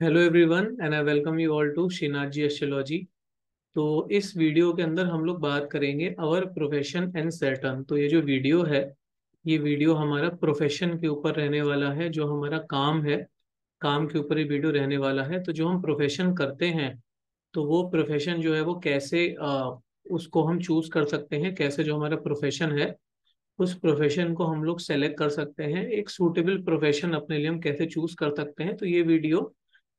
Hello everyone and I welcome you all to Shrinath ji astrology. तो इस video के अंदर हम लोग बात करेंगे अवर प्रोफेशन एंड सैटर्न। तो ये जो वीडियो है, ये वीडियो हमारा प्रोफेशन के ऊपर रहने वाला है। जो हमारा काम है, काम के ऊपर ये वीडियो रहने वाला है। तो जो हम प्रोफेशन करते हैं, तो वो प्रोफेशन जो है वो कैसे उसको हम चूज कर सकते हैं, कैसे जो हमारा प्रोफेशन है उस प्रोफेशन को हम लोग सेलेक्ट कर सकते हैं, एक सूटेबल प्रोफेशन अपने लिए हम कैसे चूज कर सकते हैं। तो ये वीडियो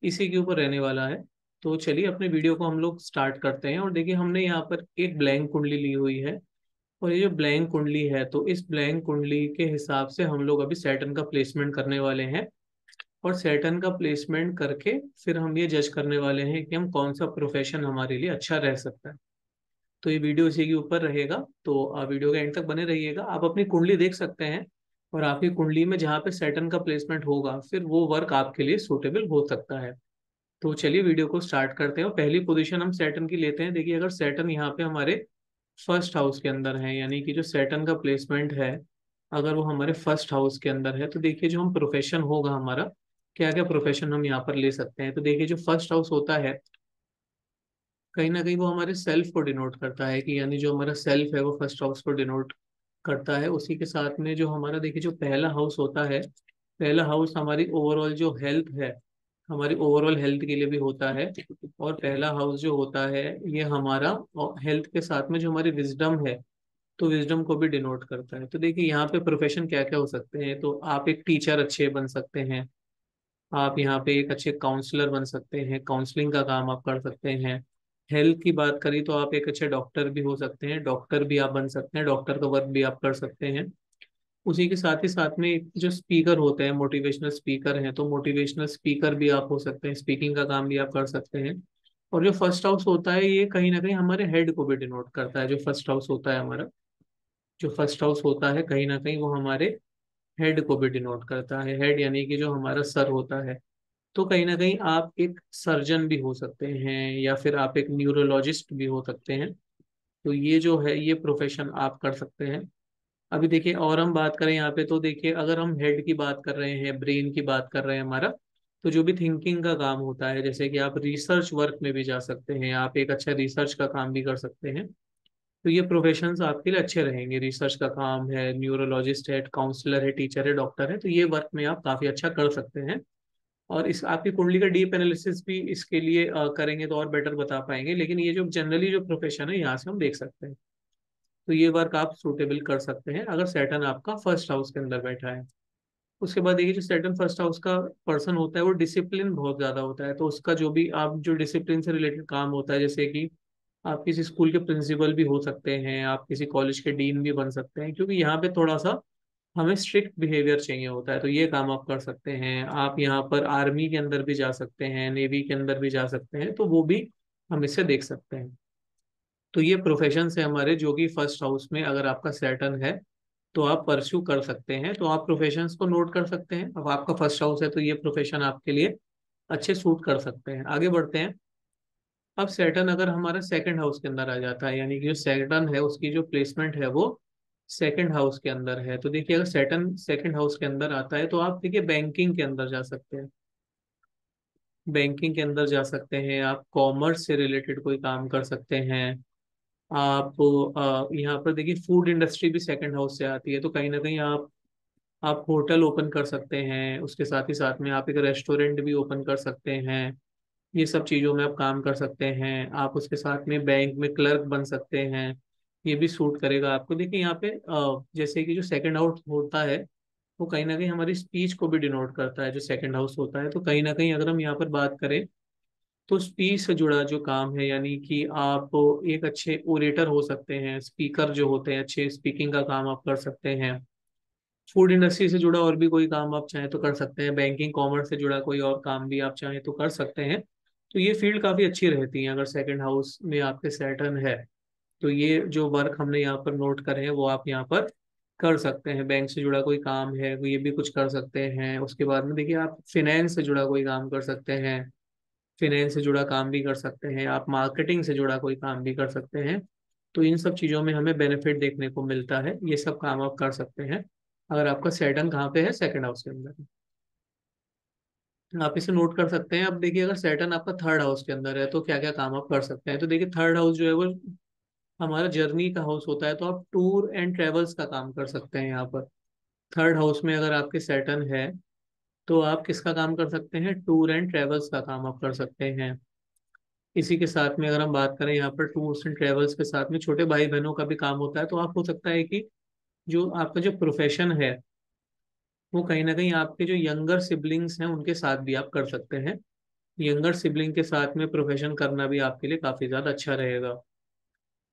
इसी के ऊपर रहने वाला है। तो चलिए अपने वीडियो को हम लोग स्टार्ट करते हैं। और देखिए, हमने यहाँ पर एक ब्लैंक कुंडली ली हुई है। और ये जो ब्लैंक कुंडली है, तो इस ब्लैंक कुंडली के हिसाब से हम लोग अभी सैटर्न का प्लेसमेंट करने वाले हैं। और सैटर्न का प्लेसमेंट करके फिर हम ये जज करने वाले हैं कि हम कौन सा प्रोफेशन हमारे लिए अच्छा रह सकता है। तो ये वीडियो इसी के ऊपर रहेगा। तो आप वीडियो के एंड तक बने रहिएगा। आप अपनी कुंडली देख सकते हैं, और आपकी कुंडली में जहाँ पे सैटर्न का प्लेसमेंट होगा, फिर वो वर्क आपके लिए सूटेबल हो सकता है। तो चलिए वीडियो को स्टार्ट करते हैं। और पहली पोजीशन हम सैटर्न की लेते हैं। देखिए, अगर सैटर्न यहाँ पे हमारे फर्स्ट हाउस के अंदर है, यानी कि जो सैटर्न का प्लेसमेंट है, अगर वो हमारे फर्स्ट हाउस के अंदर है, तो देखिए जो हम प्रोफेशन होगा हमारा, क्या क्या प्रोफेशन हम यहाँ पर ले सकते हैं। तो देखिए, जो फर्स्ट हाउस होता है, कहीं ना कहीं वो हमारे सेल्फ को डिनोट करता है, कि यानी जो हमारा सेल्फ है वो फर्स्ट हाउस को डिनोट करता है। उसी के साथ में जो हमारा, देखिए, जो पहला हाउस होता है, पहला हाउस हमारी ओवरऑल जो हेल्थ है, हमारी ओवरऑल हेल्थ के लिए भी होता है। और पहला हाउस जो होता है, ये हमारा हेल्थ के साथ में जो हमारी विजडम है, तो विजडम को भी डिनोट करता है। तो देखिए यहाँ पे प्रोफेशन क्या क्या हो सकते हैं। तो आप एक टीचर अच्छे बन सकते हैं, आप यहाँ पे एक अच्छे काउंसलर बन सकते हैं, काउंसलिंग का काम आप कर सकते हैं। हेल्थ की बात करी तो आप एक अच्छे डॉक्टर भी हो सकते हैं, डॉक्टर भी आप बन सकते हैं, डॉक्टर का वर्क भी आप कर सकते हैं। उसी के साथ ही साथ में जो स्पीकर होते हैं, मोटिवेशनल स्पीकर हैं, तो मोटिवेशनल स्पीकर भी आप हो सकते हैं, स्पीकिंग का काम भी आप कर सकते हैं। और जो फर्स्ट हाउस होता है, ये कहीं ना कहीं हमारे हेड को भी डिनोट करता है। जो फर्स्ट हाउस होता है हमारा, जो फर्स्ट हाउस होता है, कहीं ना कहीं वो हमारे हेड को भी डिनोट करता है। हेड यानी कि जो हमारा सर होता है। तो कहीं ना कहीं आप एक सर्जन भी हो सकते हैं, या फिर आप एक न्यूरोलॉजिस्ट भी हो सकते हैं। तो ये जो है, ये प्रोफेशन आप कर सकते हैं। अभी देखिए, और हम बात करें यहाँ पे, तो देखिए अगर हम हेड की बात कर रहे हैं, ब्रेन की बात कर रहे हैं हमारा, तो जो भी थिंकिंग का काम होता है, जैसे कि आप रिसर्च वर्क में भी जा सकते हैं, आप एक अच्छा रिसर्च का काम भी कर सकते हैं। तो ये प्रोफेशंस आपके लिए अच्छे रहेंगे। रिसर्च का काम है, न्यूरोलॉजिस्ट है, काउंसलर है, टीचर है, डॉक्टर है, तो ये वर्क में आप काफी अच्छा कर सकते हैं। और इस आपकी कुंडली का डीप एनालिसिस भी इसके लिए करेंगे तो और बेटर बता पाएंगे। लेकिन ये जो जनरली जो प्रोफेशन है, यहाँ से हम देख सकते हैं। तो ये वर्क आप सूटेबल कर सकते हैं अगर सैटर्न आपका फर्स्ट हाउस के अंदर बैठा है। उसके बाद देखिए, जो सैटर्न फर्स्ट हाउस का पर्सन होता है, वो डिसिप्लिन बहुत ज्यादा होता है। तो उसका जो भी आप जो डिसिप्लिन से रिलेटेड काम होता है, जैसे कि आप किसी स्कूल के प्रिंसिपल भी हो सकते हैं, आप किसी कॉलेज के डीन भी बन सकते हैं, क्योंकि यहाँ पे थोड़ा सा हमें स्ट्रिक्ट बिहेवियर चाहिए होता है। तो ये काम आप कर सकते हैं। आप यहाँ पर आर्मी के अंदर भी जा सकते हैं, नेवी के अंदर भी जा सकते हैं, तो वो भी हम इससे देख सकते हैं। तो ये प्रोफेशन है हमारे, जो कि फर्स्ट हाउस में अगर आपका सैटर्न है, तो आप परस्यू कर सकते हैं। तो आप प्रोफेशंस को नोट कर सकते हैं। अब आपका फर्स्ट हाउस है, तो ये प्रोफेशन आपके लिए अच्छे सूट कर सकते हैं। आगे बढ़ते हैं। अब सैटर्न अगर हमारा सेकंड हाउस के अंदर आ जाता है, यानी कि जो सैटर्न है उसकी जो प्लेसमेंट है वो सेकंड हाउस के अंदर है, तो देखिए अगर सैटर्न सेकंड हाउस के अंदर आता है, तो आप देखिए बैंकिंग के अंदर जा सकते हैं। बैंकिंग के अंदर जा सकते हैं, आप कॉमर्स से रिलेटेड कोई काम कर सकते हैं। आप यहाँ पर देखिए, फूड इंडस्ट्री भी सेकंड हाउस से आती है। तो कहीं ना कहीं आप होटल ओपन कर सकते हैं, उसके साथ ही साथ में आप एक रेस्टोरेंट भी ओपन कर सकते हैं। ये सब चीज़ों में आप काम कर सकते हैं। आप उसके साथ में बैंक में क्लर्क बन सकते हैं, ये भी सूट करेगा आपको। देखिए यहाँ पे जैसे कि जो सेकंड हाउस होता है, वो कहीं ना कहीं हमारी स्पीच को भी डिनोट करता है, जो सेकंड हाउस होता है। तो कहीं ना कहीं अगर हम यहाँ पर बात करें, तो स्पीच से जुड़ा जो काम है, यानी कि आप एक अच्छे ओरेटर हो सकते हैं, स्पीकर जो होते हैं, अच्छे स्पीकिंग का काम आप कर सकते हैं। फूड इंडस्ट्री से जुड़ा और भी कोई काम आप चाहें तो कर सकते हैं, बैंकिंग कॉमर्स से जुड़ा कोई और काम भी आप चाहें तो कर सकते हैं। तो ये फील्ड काफी अच्छी रहती है अगर सेकंड हाउस में आपके सैटर्न है। तो ये जो वर्क हमने यहाँ पर नोट करे हैं, वो आप यहाँ पर कर सकते हैं। बैंक से जुड़ा कोई काम है, वो ये भी कुछ कर सकते हैं। उसके बाद में देखिए, आप फिनेंस से जुड़ा कोई काम कर सकते हैं, फिनेंस से जुड़ा काम भी कर सकते हैं। आप मार्केटिंग से जुड़ा कोई काम भी कर सकते हैं। तो इन सब चीज़ों में हमें बेनिफिट देखने को मिलता है। ये सब काम आप कर सकते हैं अगर आपका सैटर्न कहाँ पे है, सेकंड हाउस के अंदर। आप इसे नोट कर सकते हैं। अब देखिए अगर सैटर्न आपका थर्ड हाउस के अंदर है तो क्या क्या काम आप कर सकते हैं। तो देखिए थर्ड हाउस जो है वो हमारा जर्नी का हाउस होता है, तो आप टूर एंड ट्रेवल्स का काम कर सकते हैं यहाँ पर। थर्ड हाउस में अगर आपके सैटर्न है तो आप किसका काम कर सकते हैं, टूर एंड ट्रेवल्स का काम आप कर सकते हैं। इसी के साथ में अगर हम बात करें यहाँ पर टूर्स एंड ट्रेवल्स के साथ में छोटे भाई बहनों का भी काम होता है, तो आप हो सकता है कि जो आपका जो प्रोफेशन है वो कहीं ना कहीं आपके जो यंगर सिबलिंग्स हैं उनके साथ भी आप कर सकते हैं। यंगर सिबलिंग के साथ में प्रोफेशन करना भी आपके लिए काफी ज्यादा अच्छा रहेगा।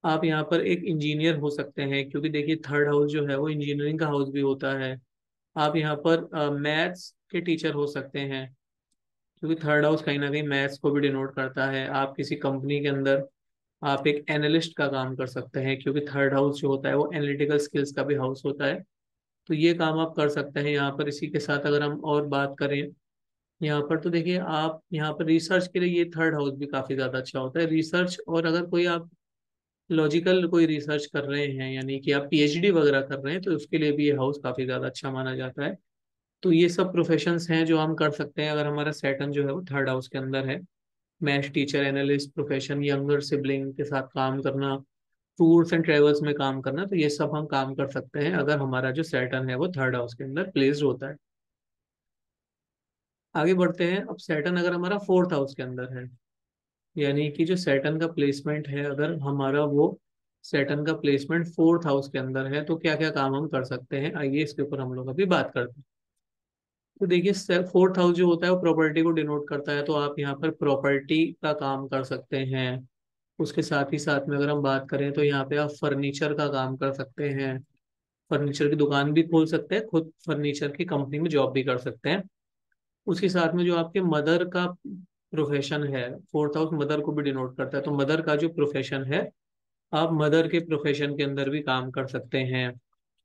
आप यहाँ पर एक इंजीनियर हो सकते हैं, क्योंकि देखिए थर्ड हाउस जो है वो इंजीनियरिंग का हाउस भी होता है। आप यहाँ पर मैथ्स के टीचर हो सकते हैं, क्योंकि थर्ड हाउस कहीं ना कहीं मैथ्स को भी डिनोट करता है। आप किसी कंपनी के अंदर आप एक एनालिस्ट का काम कर सकते हैं, क्योंकि थर्ड हाउस जो होता है वो एनालिटिकल स्किल्स का भी हाउस होता है। तो ये काम आप कर सकते हैं यहाँ पर। इसी के साथ अगर हम और बात करें यहाँ पर, तो देखिए आप यहाँ पर रिसर्च के लिए ये थर्ड हाउस भी काफी ज्यादा अच्छा होता है। रिसर्च, और अगर कोई आप लॉजिकल कोई रिसर्च कर रहे हैं, यानी कि आप पीएचडी वगैरह कर रहे हैं, तो उसके लिए भी ये हाउस काफी ज्यादा अच्छा माना जाता है। तो ये सब प्रोफेशंस हैं जो हम कर सकते हैं अगर हमारा सैटर्न जो है वो थर्ड हाउस के अंदर है। Math teacher, analyst profession, younger sibling के साथ काम करना, टूर्स एंड ट्रेवल्स में काम करना, तो ये सब हम काम कर सकते हैं अगर हमारा जो सैटर्न है वो थर्ड हाउस के अंदर प्लेस्ड होता है। आगे बढ़ते हैं। अब सैटर्न अगर हमारा फोर्थ हाउस के अंदर है, यानी कि जो सैटर्न का प्लेसमेंट है अगर हमारा वो सैटर्न का प्लेसमेंट फोर्थ हाउस के अंदर है, तो क्या क्या काम हम कर सकते हैं, आइए इसके ऊपर हम लोग अभी बात करते हैं। तो देखिए फोर्थ हाउस जो होता है वो प्रॉपर्टी को डिनोट करता है, तो आप यहाँ पर प्रॉपर्टी का काम कर सकते हैं। उसके साथ ही साथ में अगर हम बात करें तो यहाँ पे आप फर्नीचर का काम कर सकते हैं। फर्नीचर की दुकान भी खोल सकते हैं, खुद फर्नीचर की कंपनी में जॉब भी कर सकते हैं। उसके साथ में जो आपके मदर का प्रोफेशन है, फोर्थ हाउस मदर को भी डिनोट करता है, तो मदर का जो प्रोफेशन है आप मदर के प्रोफेशन के अंदर भी काम कर सकते हैं।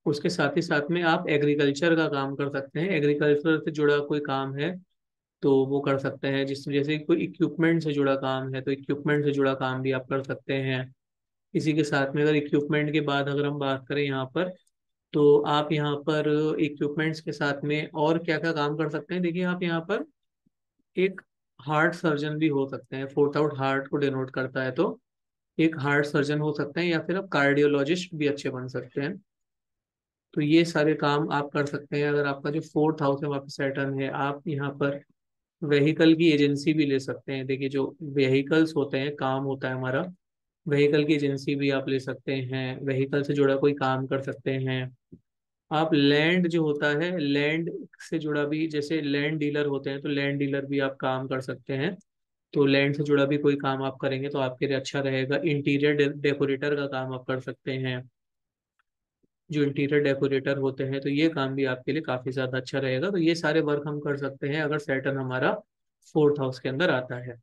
उसके साथ ही साथ में आप एग्रीकल्चर का काम कर सकते हैं। एग्रीकल्चर से जुड़ा कोई काम है तो वो कर सकते हैं। जिस जैसे कोई इक्विपमेंट से जुड़ा काम है तो इक्विपमेंट से जुड़ा काम भी आप कर सकते हैं। इसी के साथ में अगर इक्विपमेंट के बाद अगर हम बात करें यहाँ पर, तो आप यहाँ पर इक्विपमेंट्स के साथ में और क्या क्या काम कर सकते हैं। देखिए आप यहाँ पर एक हार्ट सर्जन भी हो सकते हैं। फोर्थ आउट हार्ट को डिनोट करता है, तो एक हार्ट सर्जन हो सकते हैं, या फिर आप कार्डियोलॉजिस्ट भी अच्छे बन सकते हैं। तो ये सारे काम आप कर सकते हैं अगर आपका जो फोर्थ हाउस है वहाँ पे सैटर्न है। आप यहाँ पर व्हीकल की एजेंसी भी ले सकते हैं। देखिए जो व्हीकल्स होते हैं, काम होता है हमारा, व्हीकल की एजेंसी भी आप ले सकते हैं, व्हीकल से जुड़ा कोई काम कर सकते हैं। आप लैंड जो होता है, लैंड से जुड़ा भी, जैसे लैंड डीलर होते हैं तो लैंड डीलर भी आप काम कर सकते हैं। तो लैंड से जुड़ा भी कोई काम आप करेंगे तो आपके लिए अच्छा रहेगा। इंटीरियर डेकोरेटर का काम आप कर सकते हैं, जो इंटीरियर डेकोरेटर होते हैं, तो ये काम भी आपके लिए काफी ज्यादा अच्छा रहेगा। तो ये सारे वर्क हम कर सकते हैं अगर सैटर्न हमारा फोर्थ हाउस के अंदर आता है।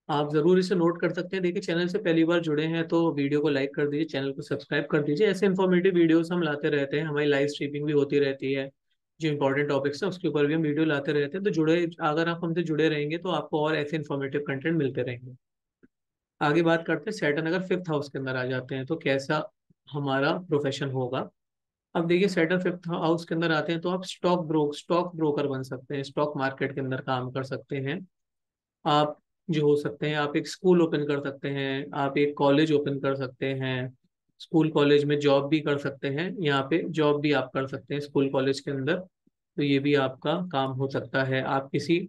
आप जरूर इसे नोट कर सकते हैं। देखिए चैनल से पहली बार जुड़े हैं तो वीडियो को लाइक कर दीजिए, चैनल को सब्सक्राइब कर दीजिए। ऐसे इन्फॉर्मेटिव वीडियोस हम लाते रहते हैं, हमारी लाइव स्ट्रीमिंग भी होती रहती है। जो इंपॉर्टेंट टॉपिक्स हैं उसके ऊपर भी हम वीडियो लाते रहते हैं। तो जुड़े, अगर आप हमसे जुड़े रहेंगे तो आपको और ऐसे इन्फॉर्मेटिव कंटेंट मिलते रहेंगे। आगे बात करते हैं, सैटर्न अगर फिफ्थ हाउस के अंदर आ जाते हैं तो कैसा हमारा प्रोफेशन होगा। अब देखिए सैटर्न फिफ्थ हाउस के अंदर आते हैं तो आप स्टॉक ब्रोकर बन सकते हैं, स्टॉक मार्केट के अंदर काम कर सकते हैं। आप जो हो सकते हैं, आप एक स्कूल ओपन कर सकते हैं, आप एक कॉलेज ओपन कर सकते हैं। स्कूल कॉलेज में जॉब भी कर सकते हैं, यहाँ पे जॉब भी आप कर सकते हैं स्कूल कॉलेज के अंदर। तो ये भी आपका काम हो सकता है। आप किसी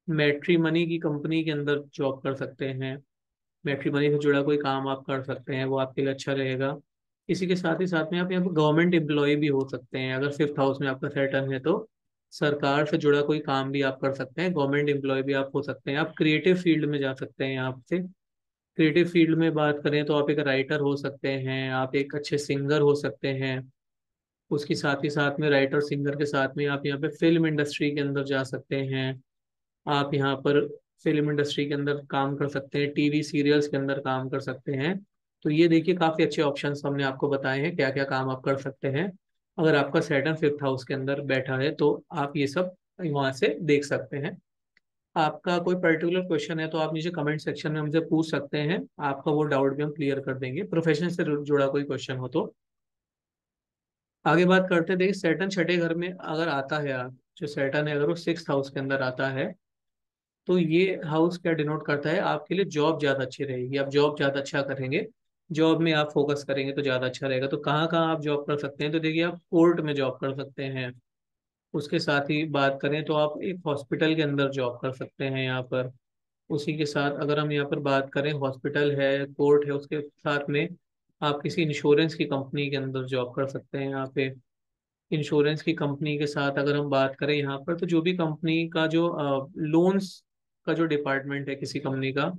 मैट्रीमनी की कंपनी के अंदर जॉब कर सकते हैं, मैट्रिमनी से जुड़ा कोई काम आप कर सकते हैं, वो आपके लिए अच्छा रहेगा। इसी के साथ ही साथ में आप यहाँ पर गवर्नमेंट एम्प्लॉय भी हो सकते हैं। अगर फिफ्थ हाउस में आपका सेटल है तो सरकार से जुड़ा कोई काम भी आप कर सकते हैं, गवर्नमेंट एम्प्लॉय भी आप हो सकते हैं। आप क्रिएटिव फील्ड में जा सकते हैं यहाँ से। क्रिएटिव फील्ड में बात करें तो आप एक राइटर हो सकते हैं, आप एक अच्छे सिंगर हो सकते हैं। उसके साथ ही साथ में राइटर सिंगर के साथ में आप यहाँ पे फिल्म इंडस्ट्री के अंदर जा सकते हैं। आप यहाँ पर फिल्म इंडस्ट्री के अंदर काम कर सकते हैं, टीवी सीरियल्स के अंदर काम कर सकते हैं। तो ये देखिए काफी अच्छे ऑप्शंस हमने आपको बताए हैं क्या क्या काम आप कर सकते हैं। अगर आपका सैटर्न फिफ्थ हाउस के अंदर बैठा है तो आप ये सब वहां से देख सकते हैं। आपका कोई पर्टिकुलर क्वेश्चन है तो आप नीचे कमेंट सेक्शन में हमसे पूछ सकते हैं, आपका वो डाउट भी हम क्लियर कर देंगे, प्रोफेशन से जुड़ा कोई क्वेश्चन हो तो। आगे बात करते हैं। देखिए सैटर्न छठे घर में अगर आता है, आप जो सैटर्न है अगर वो 6th हाउस के अंदर आता है, तो ये हाउस क्या डिनोट करता है, आपके लिए जॉब ज़्यादा अच्छी रहेगी, आप जॉब ज़्यादा अच्छा करेंगे, जॉब में आप फोकस करेंगे तो ज़्यादा अच्छा रहेगा। तो कहाँ कहाँ आप जॉब कर सकते हैं, तो देखिए आप कोर्ट में जॉब कर सकते हैं। उसके साथ ही बात करें तो आप एक हॉस्पिटल के अंदर जॉब कर सकते हैं यहाँ पर। उसी के साथ अगर हम यहाँ पर बात करें, हॉस्पिटल है, कोर्ट है, उसके साथ में आप किसी इंश्योरेंस की कंपनी के अंदर जॉब कर सकते हैं यहाँ पे। इंश्योरेंस की कंपनी के साथ अगर हम बात करें यहाँ पर, तो जो भी कंपनी का जो लोन्स का जो डिपार्टमेंट है, किसी कंपनी का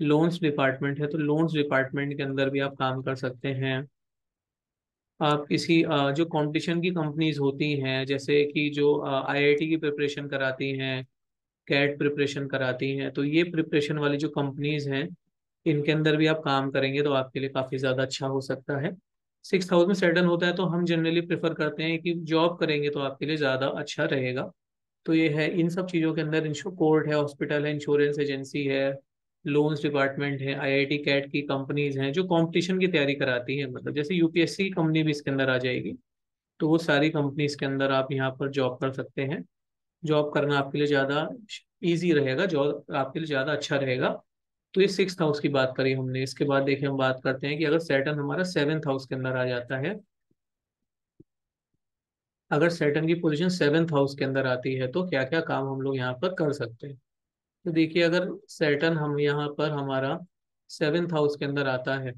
लोन्स डिपार्टमेंट है, तो लोन्स डिपार्टमेंट के अंदर भी आप काम कर सकते हैं। आप किसी जो कंपटीशन की कंपनीज होती हैं, जैसे कि जो आईआईटी की प्रिपरेशन कराती हैं, कैट प्रिपरेशन कराती हैं, तो ये प्रिपरेशन वाली जो कंपनीज हैं, इनके अंदर भी आप काम करेंगे तो आपके लिए काफ़ी ज़्यादा अच्छा हो सकता है। 6th हाउस में सेटल होता है तो हम जनरली प्रेफर करते हैं कि जॉब करेंगे तो आपके लिए ज़्यादा अच्छा रहेगा। तो ये है, इन सब चीज़ों के अंदर इंश्योर कोर्ट है, हॉस्पिटल है, इंश्योरेंस एजेंसी है, लोन्स डिपार्टमेंट है, आईआईटी कैट की कंपनीज हैं जो कंपटीशन की तैयारी कराती हैं, मतलब जैसे यूपीएससी की कंपनी भी इसके अंदर आ जाएगी। तो वो सारी कंपनीज के अंदर आप यहाँ पर जॉब कर सकते हैं। जॉब करना आपके लिए ज़्यादा इजी रहेगा, जॉब आपके लिए ज़्यादा अच्छा रहेगा। तो ये 6th हाउस की बात करी हमने। इसके बाद देखिए हम बात करते हैं कि अगर सैटर्न हमारा 7th हाउस के अंदर आ जाता है, अगर सैटर्न की पोजीशन 7th हाउस के अंदर आती है तो क्या क्या काम हम लोग यहाँ पर कर सकते हैं। तो देखिए अगर सैटर्न हम यहाँ पर हमारा 7th हाउस के अंदर आता है,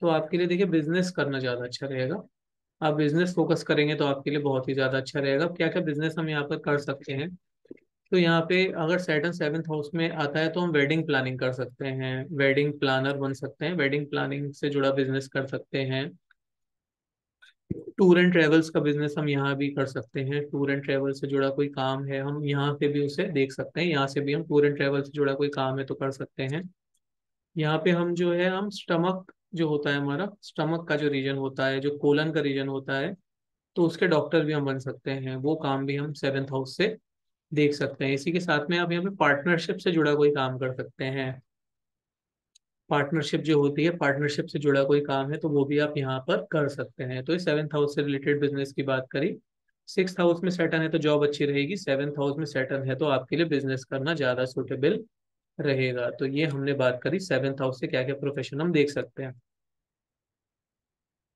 तो आपके लिए देखिए बिजनेस करना ज़्यादा अच्छा रहेगा। आप बिजनेस फोकस करेंगे तो आपके लिए बहुत ही ज़्यादा अच्छा रहेगा। क्या क्या बिजनेस हम यहाँ पर कर सकते हैं, तो यहाँ पे अगर सैटर्न 7th हाउस में आता है तो हम वेडिंग प्लानिंग कर सकते हैं, वेडिंग प्लानर बन सकते हैं, वेडिंग प्लानिंग से जुड़ा बिजनेस कर सकते हैं। टूर एंड ट्रेवल्स का बिजनेस हम यहाँ भी कर सकते हैं, टूर एंड ट्रेवल से जुड़ा कोई काम है हम यहाँ पे भी उसे देख सकते हैं, यहाँ से भी हम टूर एंड ट्रेवल से जुड़ा कोई काम है तो कर सकते हैं। यहाँ पे हम जो है हम स्टमक जो होता है, हमारा स्टमक का जो रीजन होता है, जो कोलन का रीजन होता है, तो उसके डॉक्टर भी हम बन सकते हैं, वो काम भी हम 7th हाउस से देख सकते हैं। इसी के साथ में आप यहाँ पे पार्टनरशिप से जुड़ा कोई काम कर सकते हैं। पार्टनरशिप जो होती है, पार्टनरशिप से जुड़ा कोई काम है तो वो भी आप यहाँ पर कर सकते हैं। तो ये 7th हाउस से रिलेटेड बिजनेस की बात करी। 6th हाउस में सेटन है तो जॉब अच्छी रहेगी, 7th हाउस में सेटन है तो आपके लिए बिजनेस करना ज्यादा सुटेबल रहेगा। तो ये हमने बात करी 7th हाउस से क्या क्या प्रोफेशन हम देख सकते हैं।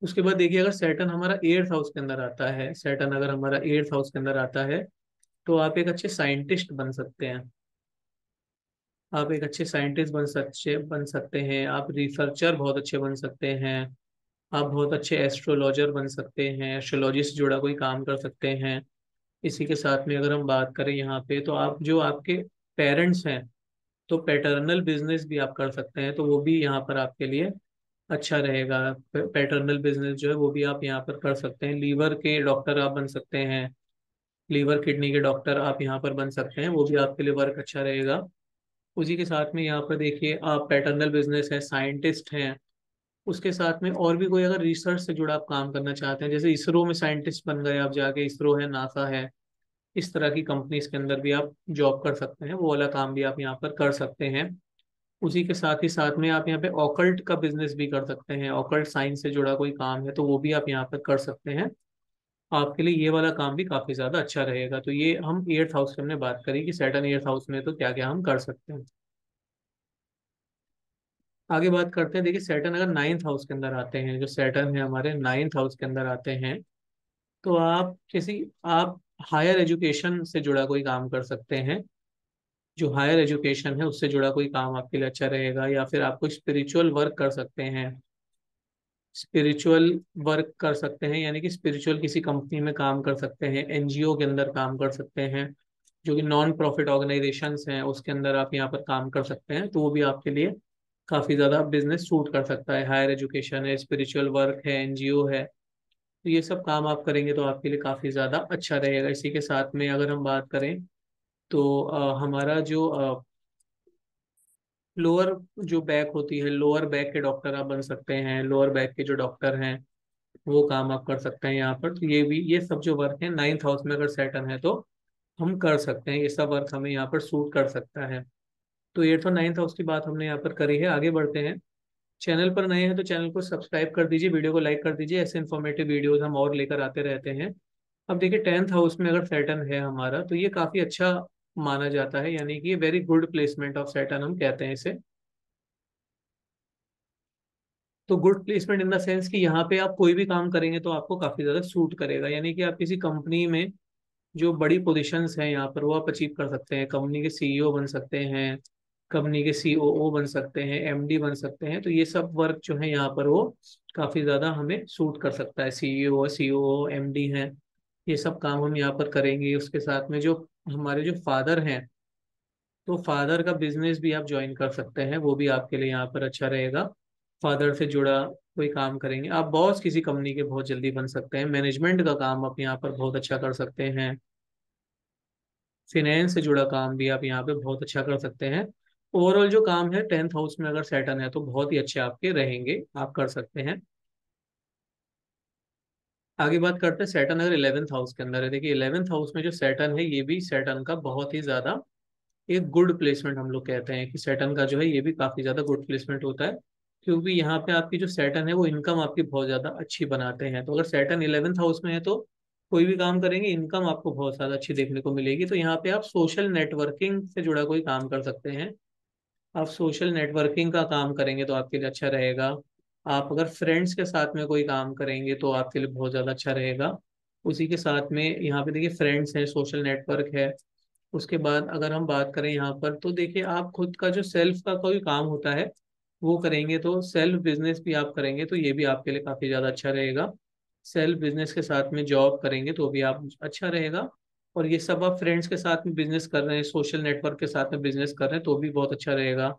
उसके बाद देखिए अगर सेटन हमारा 8th हाउस के अंदर आता है, सेटन अगर हमारा 8th हाउस के अंदर आता है, तो आप एक अच्छे साइंटिस्ट बन सकते हैं। आप एक अच्छे साइंटिस्ट बन सकते हैं, आप रिसर्चर बहुत अच्छे बन सकते हैं, आप बहुत अच्छे एस्ट्रोलॉजर बन सकते हैं, एस्ट्रोलॉजी से जुड़ा कोई काम कर सकते हैं। इसी के साथ में अगर हम बात करें यहाँ पे, तो आप जो आपके पेरेंट्स हैं, तो पैटर्नल बिजनेस भी आप कर सकते हैं, तो वो भी यहाँ पर आपके लिए अच्छा रहेगा। पैटर्नल बिजनेस जो है वो भी आप यहाँ पर कर सकते हैं। लीवर के डॉक्टर आप बन सकते हैं, लीवर किडनी के डॉक्टर आप यहाँ पर बन सकते हैं, वो भी आपके लिए वर्क अच्छा रहेगा। उसी के साथ में यहाँ पर देखिए आप पैटर्नल बिजनेस है, साइंटिस्ट हैं, उसके साथ में और भी कोई अगर रिसर्च से जुड़ा आप काम करना चाहते हैं, जैसे इसरो में साइंटिस्ट बन गए आप जाके, इसरो है, नासा है, इस तरह की कंपनीज के अंदर भी आप जॉब कर सकते हैं, वो वाला काम भी आप यहाँ पर कर सकते हैं। उसी के साथ ही साथ में आप यहाँ पे ऑकल्ट का बिजनेस भी कर सकते हैं, ऑकल्ट साइंस से जुड़ा कोई काम है तो वो भी आप यहाँ पर कर सकते हैं। आपके लिए ये वाला काम भी काफी ज्यादा अच्छा रहेगा। तो ये हम 8th हाउस की हमने बात करी कि सैटर्न 8th हाउस में तो क्या क्या हम कर सकते हैं। आगे बात करते हैं, देखिए सैटर्न अगर 9th हाउस के अंदर आते हैं, जो सैटर्न है हमारे 9th हाउस के अंदर आते हैं, तो आप हायर एजुकेशन से जुड़ा कोई काम कर सकते हैं। जो हायर एजुकेशन है उससे जुड़ा कोई काम आपके लिए अच्छा रहेगा, या फिर आप कोई स्पिरिचुअल वर्क कर सकते हैं। स्पिरिचुअल वर्क कर सकते हैं यानी कि स्पिरिचुअल किसी कंपनी में काम कर सकते हैं, एनजीओ के अंदर काम कर सकते हैं, जो कि नॉन प्रॉफिट ऑर्गेनाइजेशंस हैं उसके अंदर आप यहाँ पर काम कर सकते हैं, तो वो भी आपके लिए काफी ज्यादा बिजनेस सूट कर सकता है। हायर एजुकेशन है, स्पिरिचुअल वर्क है, एनजीओ है, तो ये सब काम आप करेंगे तो आपके लिए काफी ज्यादा अच्छा रहेगा। इसी के साथ में अगर हम बात करें तो हमारा जो लोअर जो बैक होती है, लोअर बैक के डॉक्टर आप बन सकते हैं, लोअर बैक के जो डॉक्टर हैं वो काम आप कर सकते हैं यहाँ पर। तो ये सब जो वर्क है 9th हाउस में अगर सेटल है तो हम कर सकते हैं, ये सब वर्क हमें यहाँ पर सूट कर सकता है। तो 8th और 9th हाउस की बात हमने यहाँ पर करी है। आगे बढ़ते हैं। चैनल पर नए हैं तो चैनल को सब्सक्राइब कर दीजिए, वीडियो को लाइक कर दीजिए, ऐसे इन्फॉर्मेटिव वीडियोस हम और लेकर आते रहते हैं। अब देखिए 10th हाउस में अगर सैटर्न है हमारा तो ये काफी अच्छा माना जाता है, यानी कि ये very good placement of Saturn हम कहते हैं इसे। तो good placement in the sense कि यहाँ पे आप कोई भी काम करेंगे तो आपको काफी ज्यादा सूट करेगा, यानी कि आप किसी कंपनी में जो बड़ी पोजीशंस हैं यहाँ पर वो आप अचीव कर सकते हैं। कंपनी के सीईओ बन सकते हैं, कंपनी के सीओओ बन सकते हैं, एमडी बन सकते हैं। तो ये सब वर्क जो है यहाँ पर वो काफी ज्यादा हमें सूट कर सकता है। सीईओ, सीओओ, एमडी हैं, ये सब काम हम यहाँ पर करेंगे। उसके साथ में जो हमारे जो फादर हैं, तो फादर का बिजनेस भी आप ज्वाइन कर सकते हैं, वो भी आपके लिए यहाँ पर अच्छा रहेगा। फादर से जुड़ा कोई काम करेंगे आप, बॉस किसी कंपनी के बहुत जल्दी बन सकते हैं। मैनेजमेंट का काम आप यहाँ पर बहुत अच्छा कर सकते हैं। फिनेंस से जुड़ा काम भी आप यहाँ पे बहुत अच्छा कर सकते हैं। ओवरऑल जो काम है 10th हाउस में अगर सैटर्न है तो बहुत ही अच्छे आपके रहेंगे, आप कर सकते हैं। आगे बात करते हैं सैटर्न अगर 11th हाउस के अंदर है। देखिए 11th हाउस में जो सैटर्न है ये भी सैटर्न का बहुत ही ज्यादा एक गुड प्लेसमेंट हम लोग कहते हैं कि सैटर्न का जो है ये भी काफी ज्यादा गुड प्लेसमेंट होता है। क्योंकि यहाँ पे आपकी जो सैटर्न है वो इनकम आपकी बहुत ज्यादा अच्छी बनाते हैं। तो अगर सैटर्न 11th हाउस में है तो कोई भी काम करेंगे इनकम आपको बहुत ज्यादा अच्छी देखने को मिलेगी। तो यहाँ पे आप सोशल नेटवर्किंग से जुड़ा कोई काम कर सकते हैं। आप सोशल नेटवर्किंग का काम करेंगे तो आपके लिए अच्छा रहेगा। आप अगर फ्रेंड्स के साथ में कोई काम करेंगे तो आपके लिए बहुत ज़्यादा अच्छा रहेगा। उसी के साथ में यहाँ पे देखिए फ्रेंड्स हैं, सोशल नेटवर्क है। उसके बाद अगर हम बात करें यहाँ पर तो देखिए आप खुद का जो सेल्फ का कोई काम होता है वो करेंगे, तो सेल्फ बिजनेस भी आप करेंगे तो ये भी आपके लिए काफ़ी ज़्यादा अच्छा रहेगा। सेल्फ बिजनेस के साथ में जॉब करेंगे तो भी आप अच्छा रहेगा। और ये सब आप फ्रेंड्स के साथ में बिजनेस कर रहे हैं, सोशल नेटवर्क के साथ में बिजनेस कर रहे हैं तो भी बहुत अच्छा रहेगा।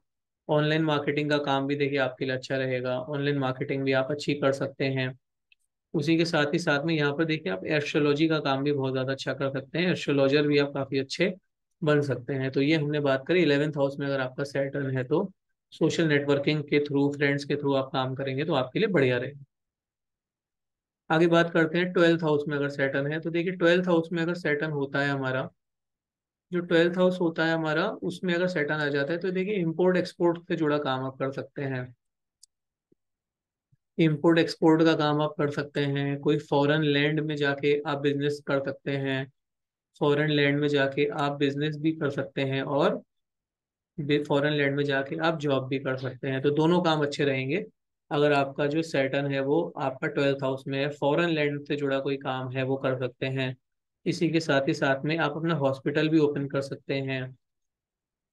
ऑनलाइन मार्केटिंग का काम भी देखिए आपके लिए अच्छा रहेगा, ऑनलाइन मार्केटिंग भी आप अच्छी कर सकते हैं। उसी के साथ ही साथ में यहाँ पर देखिए आप एस्ट्रोलॉजी का काम भी बहुत ज़्यादा अच्छा कर सकते हैं, एस्ट्रोलॉजर भी आप काफ़ी अच्छे बन सकते हैं। तो ये हमने बात करी 11th हाउस में अगर आपका सैटर्न है तो सोशल नेटवर्किंग के थ्रू, फ्रेंड्स के थ्रू आप काम करेंगे तो आपके लिए बढ़िया रहेगा। आगे बात करते हैं 12th हाउस में अगर सैटर्न है तो देखिए 12th हाउस में अगर सैटर्न होता है हमारा, जो 12th हाउस होता है हमारा उसमें अगर सैटर्न आ जाता है तो देखिए इंपोर्ट एक्सपोर्ट से जुड़ा काम आप कर सकते हैं। इंपोर्ट एक्सपोर्ट का काम आप कर सकते हैं, कोई फॉरेन लैंड में जाके आप बिजनेस कर सकते हैं। फॉरेन लैंड में जाके आप बिजनेस भी कर सकते हैं और फॉरेन लैंड में जाके आप जॉब भी कर सकते हैं। तो दोनों काम अच्छे रहेंगे अगर आपका जो सैटर्न है वो आपका 12th हाउस में है। फॉरेन लैंड से जुड़ा कोई काम है वो कर सकते हैं। इसी के साथ ही साथ में आप अपना हॉस्पिटल भी ओपन कर सकते हैं।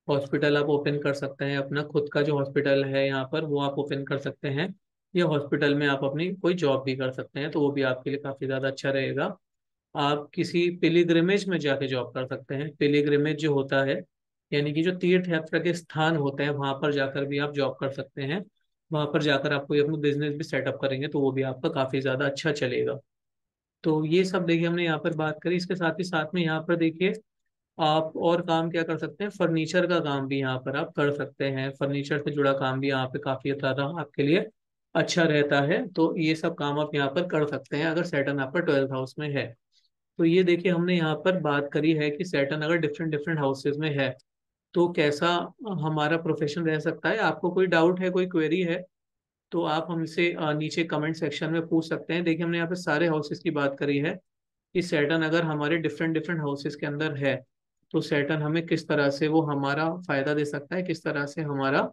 हॉस्पिटल आप ओपन कर सकते हैं, अपना खुद का जो हॉस्पिटल है यहाँ पर वो आप ओपन कर सकते हैं। या हॉस्पिटल में आप अपनी कोई जॉब भी कर सकते हैं तो वो भी आपके लिए काफ़ी ज़्यादा अच्छा रहेगा। आप किसी पिलिग्रिमेज में जाके जॉब कर सकते हैं। पिलिग्रिमेज जो होता है यानी कि जो तीर्थ यात्रा के स्थान होते हैं वहां पर जाकर भी आप जॉब कर सकते हैं। वहां पर जाकर आप कोई अपना बिजनेस भी सेटअप करेंगे तो वो भी आपका काफ़ी ज़्यादा अच्छा चलेगा। तो ये सब देखिए हमने यहाँ पर बात करी। इसके साथ ही साथ में यहाँ पर देखिए आप और काम क्या कर सकते हैं, फर्नीचर का काम भी यहाँ पर आप कर सकते हैं। फर्नीचर से जुड़ा काम भी यहाँ पे काफी ज्यादा आपके लिए अच्छा रहता है। तो ये सब काम आप यहाँ पर कर सकते हैं अगर सैटर्न आपका 12th हाउस में है। तो ये देखिए हमने यहाँ पर बात करी है कि सैटर्न अगर डिफरेंट डिफरेंट हाउसेज में है तो कैसा हमारा प्रोफेशन रह सकता है। आपको कोई डाउट है, कोई क्वेरी है तो आप हमसे नीचे कमेंट सेक्शन में पूछ सकते हैं। देखिए हमने यहाँ पे सारे हाउसेस की बात करी है कि सैटर्न अगर हमारे डिफरेंट डिफरेंट हाउसेस के अंदर है तो सैटर्न हमें किस तरह से वो हमारा फायदा दे सकता है, किस तरह से हमारा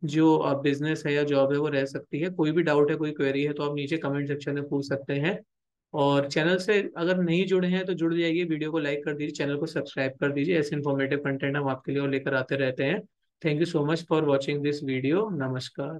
जो बिजनेस है या जॉब है वो रह सकती है। कोई भी डाउट है, कोई क्वेरी है तो आप नीचे कमेंट सेक्शन में पूछ सकते हैं। और चैनल से अगर नहीं जुड़े हैं तो जुड़ जाइए, वीडियो को लाइक कर दीजिए, चैनल को सब्सक्राइब कर दीजिए। ऐसे इन्फॉर्मेटिव कंटेंट हम आपके लिए और लेकर आते रहते हैं। Thank you so much for watching this video. नमस्कार।